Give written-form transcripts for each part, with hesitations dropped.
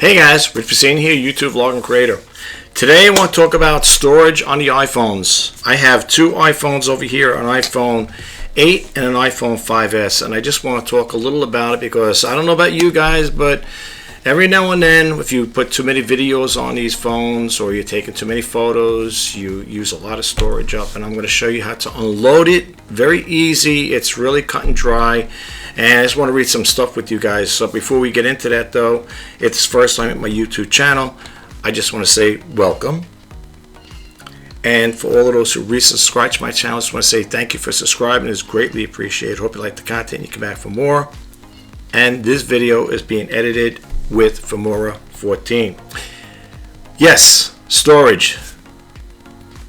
Hey guys, Rich Pacini here, YouTube vlog and creator. Today I want to talk about storage on the iPhones. I have two iPhones over here, an iPhone 8 and an iPhone 5S, and I just want to talk a little about it because I don't know about you guys, but every now and then if you put too many videos on these phones or you're taking too many photos, you use a lot of storage up, and I'm going to show you how to unload it. Very easy. It's really cut and dry. And I just want to read some stuff with you guys. So before we get into that though, it's first time at my YouTube channel. I just want to say welcome. And for all of those who recently subscribed to my channel, I just want to say thank you for subscribing. It's greatly appreciated. Hope you like the content and you come back for more. And this video is being edited with Filmora 14. Yes, storage.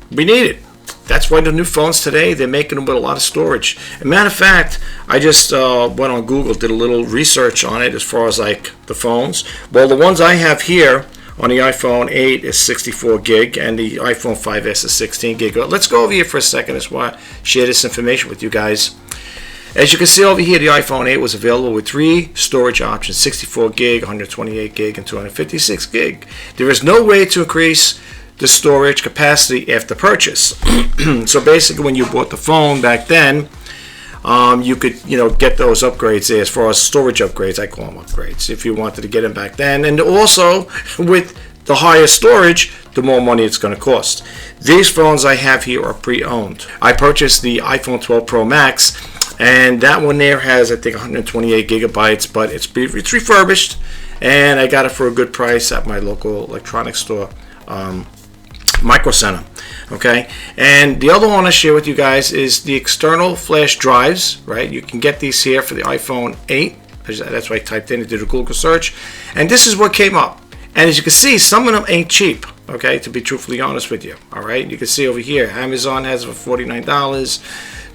We need it. That's why the new phones today, they're making them with a lot of storage. As a matter of fact, I just went on Google, did a little research on it as far as like the phones. Well, the ones I have here on the iPhone 8 is 64 gig and the iPhone 5S is 16 gig. Let's go over here for a second. I just want to share this information with you guys. As you can see over here, the iPhone 8 was available with three storage options: 64 gig, 128 gig, and 256 gig. There is no way to increase the storage capacity after purchase. So basically, when you bought the phone back then, you could get those upgrades there as far as storage upgrades. I call them upgrades if you wanted to get them back then. And also, with the higher storage, the more money it's going to cost. These phones I have here are pre-owned. I purchased the iPhone 12 Pro Max, and that one there has, I think, 128 gigabytes, but it's refurbished, and I got it for a good price at my local electronics store, Micro Center. Okay, and the other one I share with you guys is the external flash drives. Right, you can get these here for the iPhone 8. That's why I typed in and did a Google search, and this is what came up. And as you can see, some of them ain't cheap. Okay, to be truthfully honest with you. All right, you can see over here, Amazon has it for $49,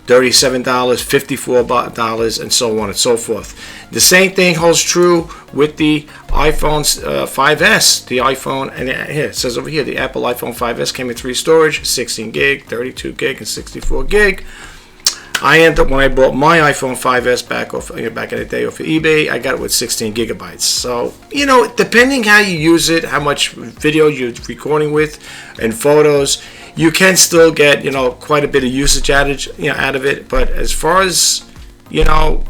$37, $54, and so on and so forth. The same thing holds true with the iPhone 5S. The iPhone, and here it says over here, the Apple iPhone 5S came in three storage: 16 gig, 32 gig, and 64 gig. I ended up, when I bought my iPhone 5S back in the day off of eBay, I got it with 16 gigabytes. So, depending how you use it, how much video you're recording with, and photos, you can still get, quite a bit of usage out of it. But as far as, the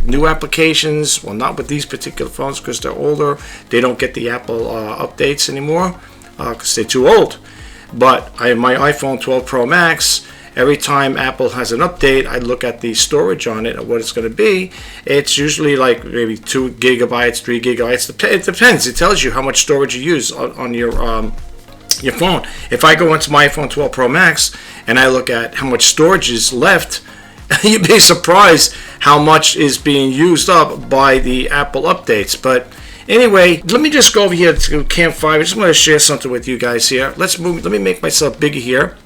new applications, well, not with these particular phones because they're older. They don't get the Apple updates anymore because they're too old. But I have my iPhone 12 Pro Max. Every time Apple has an update, I look at the storage on it and what it's going to be. It's usually like maybe 2 gigabytes, 3 gigabytes. It depends. It tells you how much storage you use on your phone. If I go into my iPhone 12 Pro Max and I look at how much storage is left, you'd be surprised how much is being used up by the Apple updates. But anyway, let me just go over here to Cam 5. I just want to share something with you guys here. Let me make myself bigger here.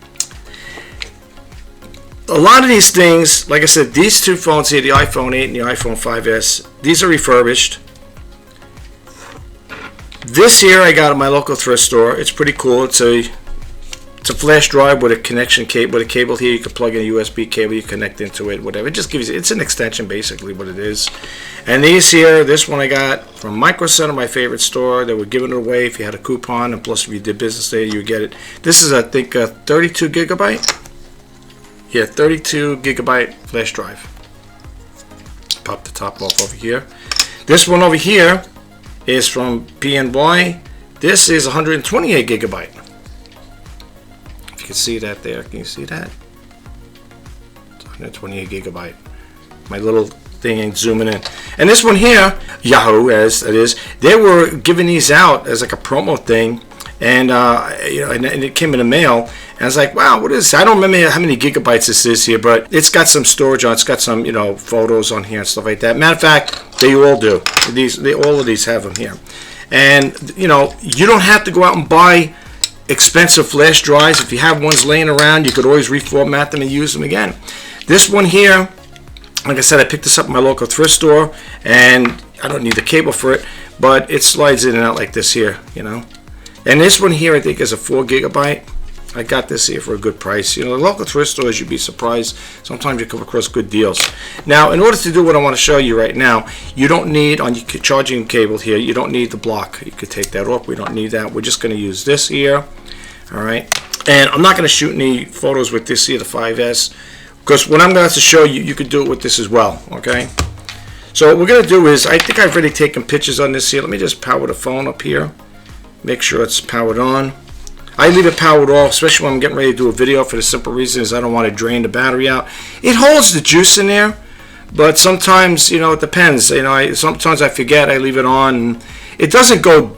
A lot of these things, like I said, these two phones here, the iPhone 8 and the iPhone 5S, these are refurbished. This here I got at my local thrift store. It's pretty cool. It's a flash drive with a connection cable. With a cable here, you can plug in a USB cable. You connect into it, whatever. It just gives you. It's an extension, basically, what it is. And these here, this one I got from Micro Center, my favorite store. They were giving it away if you had a coupon, and plus if you did business there, you get it. This is, I think, a 32 gigabyte. Yeah, 32 gigabyte flash drive. Pop the top off over here. This one over here is from PNY. This is 128 gigabyte. If you can see that there, can you see that? It's 128 gigabyte. My little thing ain't zooming in. And this one here, Yahoo, as it is, they were giving these out as like a promo thing, and and it came in the mail. And I was like, wow, what is this? I don't remember how many gigabytes this is here, but it's got some storage on it. It's got some, photos on here and stuff like that. Matter of fact, they all do. All of these have them here. And, you don't have to go out and buy expensive flash drives. If you have ones laying around, you could always reformat them and use them again. This one here, like I said, I picked this up at my local thrift store, and I don't need the cable for it, but it slides in and out like this here, And this one here, I think, is a 4 gigabyte. I got this here for a good price. You know, the local thrift stores, you'd be surprised. Sometimes you come across good deals. Now, in order to do what I want to show you right now, you don't need, on your charging cable here, you don't need the block. You could take that off. We don't need that. We're just going to use this here. All right. And I'm not going to shoot any photos with this here, the 5S, because what I'm going to show you, you could do it with this as well. Okay. So what we're going to do is, I think I've already taken pictures on this here. Let me just power the phone up here. Make sure it's powered on. I leave it powered off, especially when I'm getting ready to do a video, for the simple reason is I don't want to drain the battery out. It holds the juice in there, but sometimes, you know, it depends. You know, sometimes I forget, I leave it on. And it doesn't go,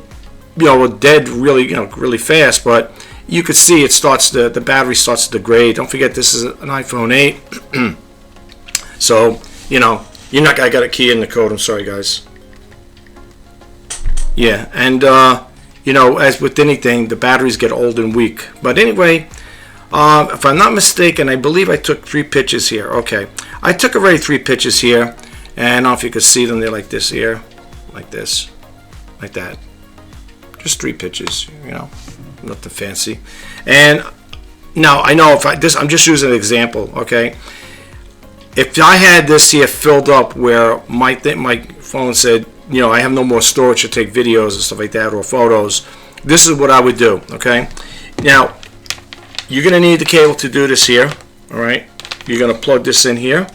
you know, dead really, you know, really fast, but you could see it starts the battery starts to degrade. Don't forget, this is an iPhone 8. So, you know, you're not. I got a key in the code. I'm sorry, guys. Yeah, and you know, as with anything, the batteries get old and weak. But anyway, if I'm not mistaken, I believe I took 3 pictures here. Okay, I took already 3 pictures here, and I don't know if you could see them. They're like this here, like this, like that. Just 3 pictures, you know, nothing fancy. And now I know if I'm just using an example. Okay, if I had this here filled up where my phone said, you know, I have no more storage to take videos and stuff like that, or photos, this is what I would do. Okay, now you're gonna need the cable to do this here. All right, you're gonna plug this in here.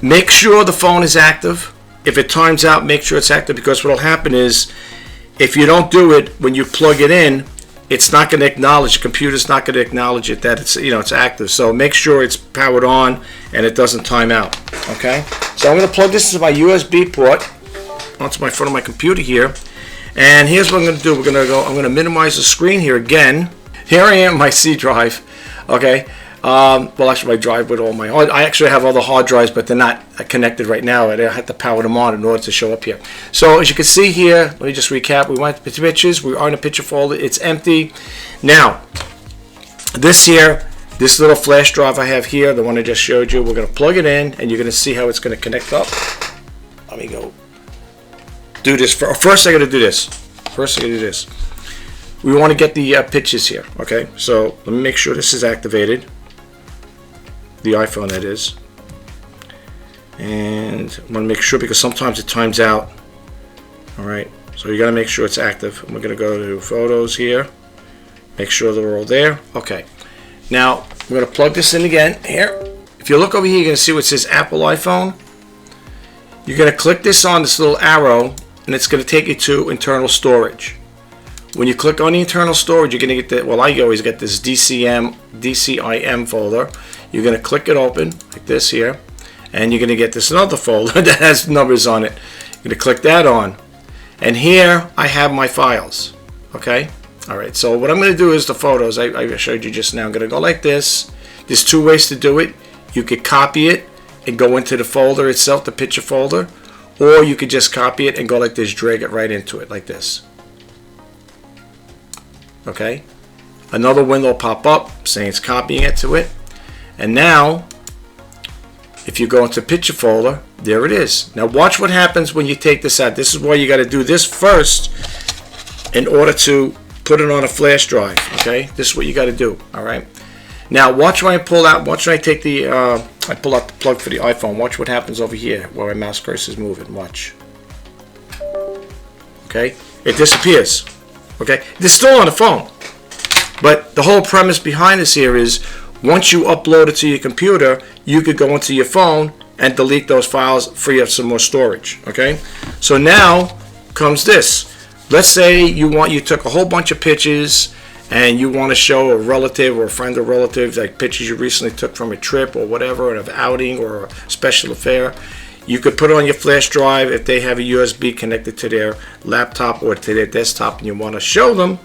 Make sure the phone is active. If it times out, make sure it's active, because what will happen is, if you don't do it when you plug it in, it's not going to acknowledge, the computer's not going to acknowledge it that it's, you know, it's active. So make sure it's powered on and it doesn't time out. Okay, so I'm going to plug this into my USB port onto my front of my computer here, and here's what I'm going to do. I'm going to minimize the screen here again. Here I am, my C drive. Okay, well, actually my drive with all my, I actually have all the hard drives, but they're not connected right now. I have to power them on in order to show up here. So as you can see here, let me just recap. We went to pictures. We are in a picture folder. It's empty. Now, this here, this little flash drive I have here, the one I just showed you, we're going to plug it in, and you're going to see how it's going to connect up. Let me go do this. First I got to do this. We want to get the pictures here. Okay, so let me make sure this is activated. The iPhone, that is. And I want to make sure, because sometimes it times out. Alright, so you got to make sure it's active. And we're going to go to photos here, make sure they're all there. Okay, now we're going to plug this in again here. If you look over here, you're going to see what says Apple iPhone. You're going to click this on this little arrow, and it's going to take you to internal storage. When you click on the internal storage, you're going to get the, well, I always get this DCIM folder. You're going to click it open like this here, and you're going to get this another folder that has numbers on it. You're going to click that on, and here I have my files. Okay, all right, so what I'm going to do is the photos I showed you just now. I'm going to go like this. There's 2 ways to do it. You could copy it and go into the folder itself, the picture folder, or you could just copy it and go like this, drag it right into it like this. Okay, another window will pop up saying it's copying it to it. And now, if you go into picture folder, there it is. Now watch what happens when you take this out. This is why you got to do this first in order to put it on a flash drive. Okay, this is what you got to do. All right. Now watch when I pull out. Watch when I take the I pull out the plug for the iPhone. Watch what happens over here where my mouse cursor is moving. Watch. Okay, it disappears. Okay, it's still on the phone, but the whole premise behind this here is, once you upload it to your computer, you could go into your phone and delete those files, free up some more storage. Okay, so now comes this. Let's say you took a whole bunch of pictures and you want to show a relative or a friend or relative, like pictures you recently took from a trip or whatever, an outing or a special affair. You could put it on your flash drive if they have a USB connected to their laptop or to their desktop and you want to show them.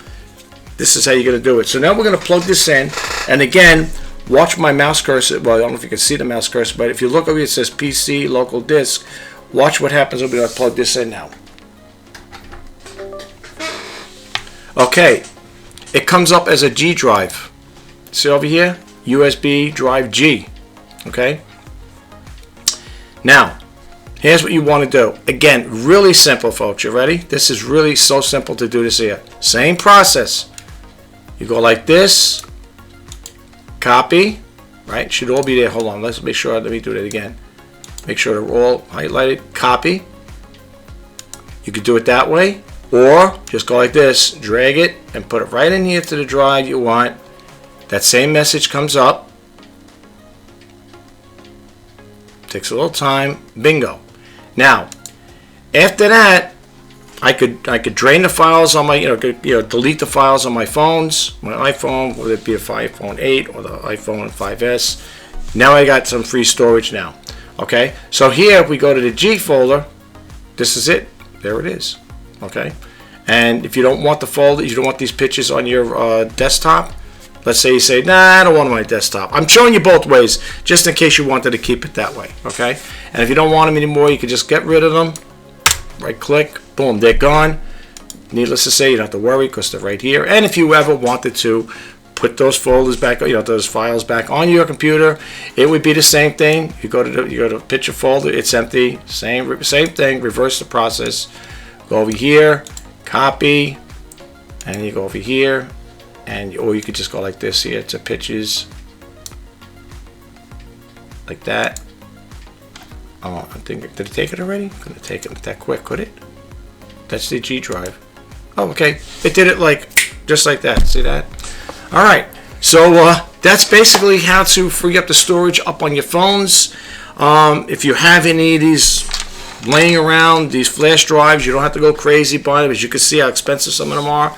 This is how you're going to do it. So now we're going to plug this in, and again, watch my mouse cursor. Well, I don't know if you can see the mouse cursor, but if you look over here, it says PC local disk. Watch what happens when we plug this in now. Okay, it comes up as a G drive. See over here, USB drive G. Okay. Now, here's what you want to do. Again, really simple, folks. You ready? This is really so simple to do this here. Same process. You go like this, copy, right? Should all be there. Hold on, let's make sure. Let me do that again. Make sure they're all highlighted. Copy. You could do it that way, or just go like this, drag it, and put it right in here to the drive you want. That same message comes up. Takes a little time. Bingo. Now, after that, I could drain the files on my, delete the files on my phones, my iPhone, whether it be the iPhone 8 or the iPhone 5S. Now I got some free storage now. Okay, so here if we go to the G folder, this is it. There it is. Okay, and if you don't want the folder, you don't want these pictures on your desktop. Let's say you say, nah, I don't want them on my desktop. I'm showing you both ways, just in case you wanted to keep it that way. Okay, and if you don't want them anymore, you can just get rid of them. Right click, boom, they're gone. Needless to say, you don't have to worry because they're right here. And if you ever wanted to put those folders back, those files back on your computer, it would be the same thing. You go to the picture folder, it's empty. Same thing. Reverse the process. Go over here, copy, and you go over here, or you could just go like this here to pictures, like that. Oh, I'm thinking, did it take it already? Couldn't it take it that quick, could it? That's the G drive. Oh, okay. It did it just like that. See that? All right. So that's basically how to free up the storage up on your phones. If you have any of these laying around, these flash drives, you don't have to go crazy buying them. As you can see how expensive some of them are.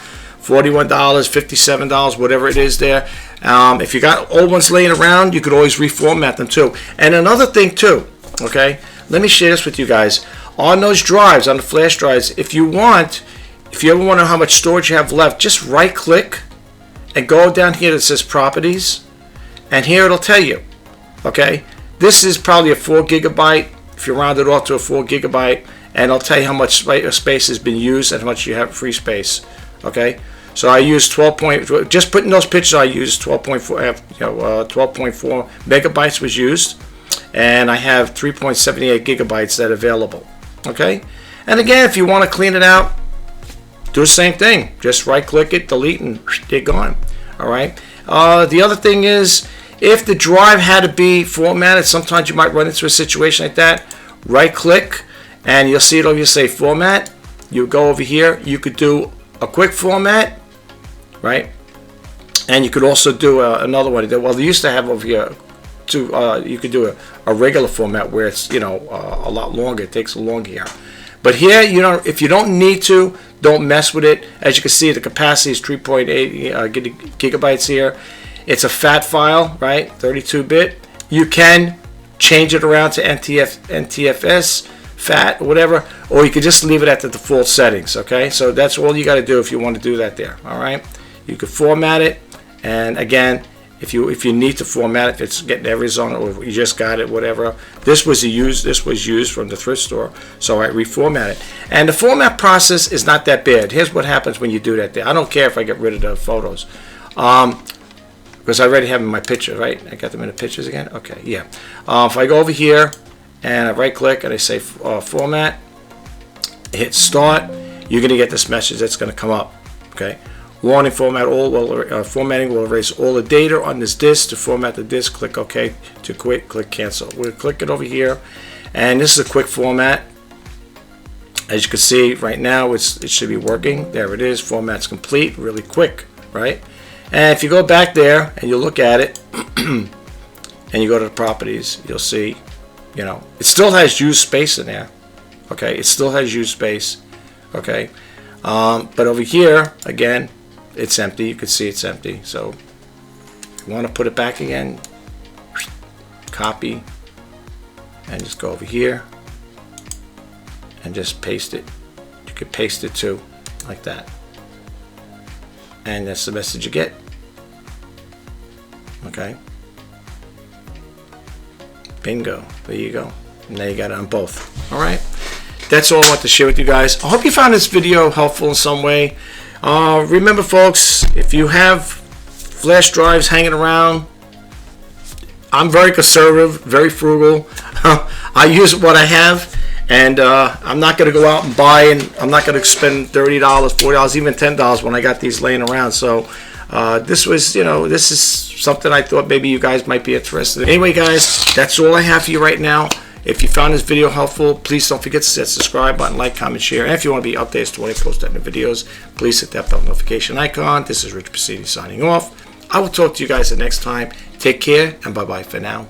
$41, $57, whatever it is there. If you got old ones laying around, you could always reformat them too. And another thing too, okay, let me share this with you guys. On those drives, on the flash drives, if you ever wonder how much storage you have left, just right click and go down here that says properties, and here it'll tell you. Okay, this is probably a 4 gigabyte. If you round it off to a 4 gigabyte, and it'll tell you how much space has been used and how much you have free space. Okay, so I use 12. Just putting those pictures, I used 12.4. 12.4 megabytes was used, and I have 3.78 gigabytes that are available. Okay, and again, if you want to clean it out, do the same thing. Just right click it, delete, and they're gone. All right. The other thing is, if the drive had to be formatted, sometimes you might run into a situation like that. Right click, and you'll see it over here say format. You go over here. You could do a quick format, right? And you could also do another one. Well, they used to have over here you could do a regular format where it's a lot longer. It takes longer here. But here, if you don't need to, don't mess with it. As you can see, the capacity is 3.8 gigabytes here. It's a FAT file, right? 32-bit. You can change it around to NTFS, FAT, whatever, or you could just leave it at the default settings. Okay, so that's all you got to do if you want to do that there. All right, you could format it, and again, if you need to format it, if it's getting errors on it, or you just got it, whatever. This was used from the thrift store, so I reformat it. And the format process is not that bad. Here's what happens when you do that there. I don't care if I get rid of the photos, because I already have them in my picture, right? I got them in the pictures again. Okay, yeah. If I go over here and I right click and I say format, hit start, you're going to get this message that's going to come up. Okay. Warning, formatting will erase all the data on this disk. To format the disk, click OK. To quit, click cancel. We'll click it over here, and this is a quick format. As you can see right now, it should be working. There it is. Format's complete. Really quick, right? And if you go back there and you look at it, and you go to the properties, you'll see, it still has used space in there. Okay, it still has used space. Okay, but over here again, it's empty. You can see it's empty. So if you want to put it back again, copy, and just go over here and just paste it. You could paste it too, like that, and that's the message you get. Okay, bingo, there you go. Now you got it on both. All right, that's all I want to share with you guys. I hope you found this video helpful in some way. Remember, folks, if you have flash drives hanging around, I'm very conservative, very frugal. I use what I have, and I'm not going to go out and buy, and I'm not going to spend $30, $40, even $10 when I got these laying around. So this was, this is something I thought maybe you guys might be interested in. Anyway, guys, that's all I have for you right now. If you found this video helpful, please don't forget to hit the subscribe button, like, comment, share. And if you want to be updated to when I post new videos, please hit that bell notification icon. This is Rich Pacini signing off. I will talk to you guys the next time. Take care, and bye-bye for now.